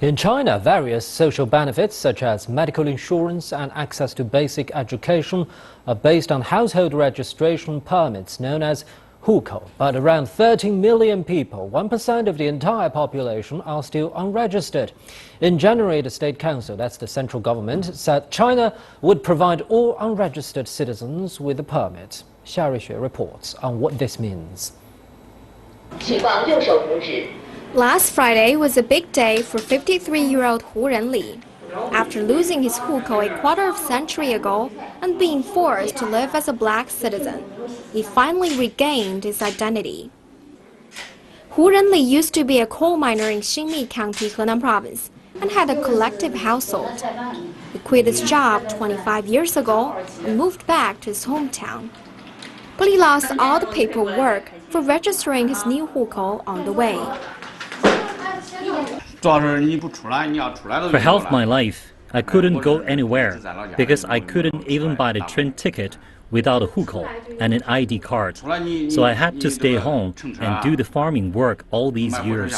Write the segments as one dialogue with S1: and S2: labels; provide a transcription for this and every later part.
S1: In China, various social benefits such as medical insurance and access to basic education are based on household registration permits known as Hukou. But around 13 million people, 1% of the entire population, are still unregistered. In January, the State Council, that's the central government, said China would provide all unregistered citizens with a permit. Xia Ruixue reports on what this means.
S2: Last Friday was a big day for 53-year-old Hu Renli. After losing his Hukou a quarter of a century ago and being forced to live as a black citizen, he finally regained his identity. Hu Renli used to be a coal miner in Xinli County, Henan Province, and had a collective household. He quit his job 25 years ago and moved back to his hometown. But he lost all the paperwork for registering his new Hukou on the way.
S3: For half my life, I couldn't go anywhere because I couldn't even buy the train ticket without a Hukou and an ID card. So I had to stay home and do the farming work all these years.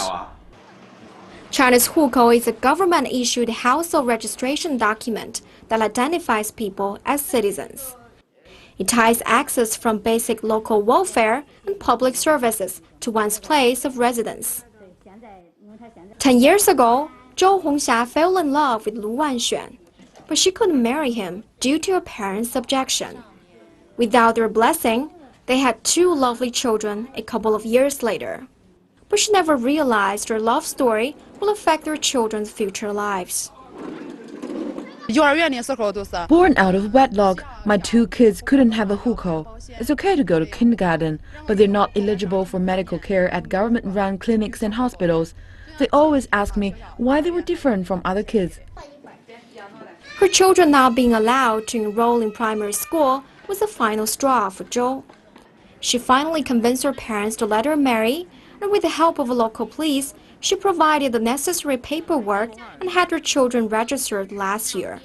S2: China's Hukou is a government-issued household registration document that identifies people as citizens. It ties access from basic local welfare and public services to one's place of residence. 10 years ago, Zhou Hongxia fell in love with Lu Wanxuan, but she couldn't marry him due to her parents' objection. Without their blessing, they had 2 lovely children a couple of years later. But she never realized her love story will affect their children's future lives.
S4: Born out of wedlock, my 2 kids couldn't have a Hukou. It's okay to go to kindergarten, but they're not eligible for medical care at government-run clinics and hospitals. They always ask me why they were different from other kids.
S2: Her children not being allowed to enroll in primary school was the final straw for Zhou. She finally convinced her parents to let her marry, and with the help of a local police, she provided the necessary paperwork and had her children registered last year.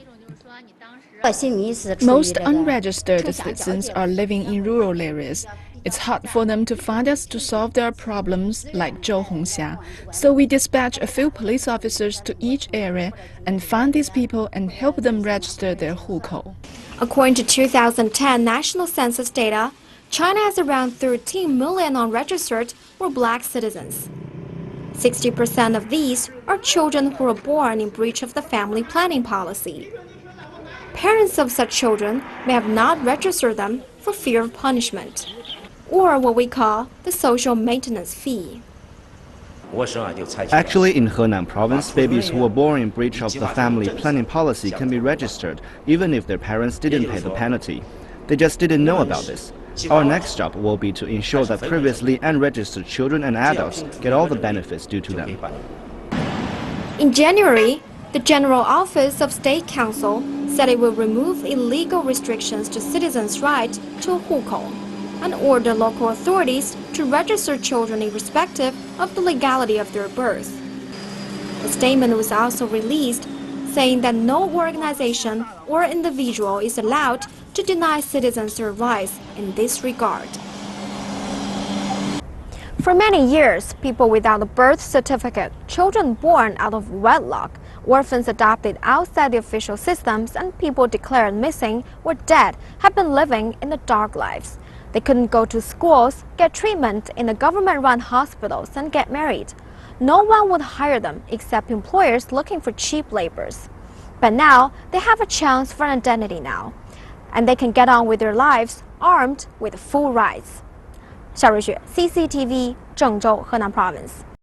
S5: Most unregistered citizens are living in rural areas. It's hard for them to find us to solve their problems, like Zhou Hongxia. So we dispatch a few police officers to each area and find these people and help them register their Hukou.
S2: According to 2010 national census data, China has around 13 million unregistered or black citizens. 60% of these are children who were born in breach of the family planning policy. Parents of such children may have not registered them for fear of punishment, or what we call the social maintenance fee.
S6: Actually, in Henan province, babies who were born in breach of the family planning policy can be registered, even if their parents didn't pay the penalty. They just didn't know about this. Our next job will be to ensure that previously unregistered children and adults get all the benefits due to them.
S2: In January, the General Office of State Council said it will remove illegal restrictions to citizens' right to a Hukou and order local authorities to register children irrespective of the legality of their birth. A statement was also released saying that no organization or individual is allowed to deny citizens their rights in this regard. For many years, people without a birth certificate, children born out of wedlock, orphans adopted outside the official systems, and people declared missing or dead have been living in the dark lives. They couldn't go to schools, get treatment in the government-run hospitals, and get married. No one would hire them except employers looking for cheap laborers. But now, they have a chance for an identity now, and they can get on with their lives armed with full rights. 夏瑞雪 CCTV 郑州河南 Province。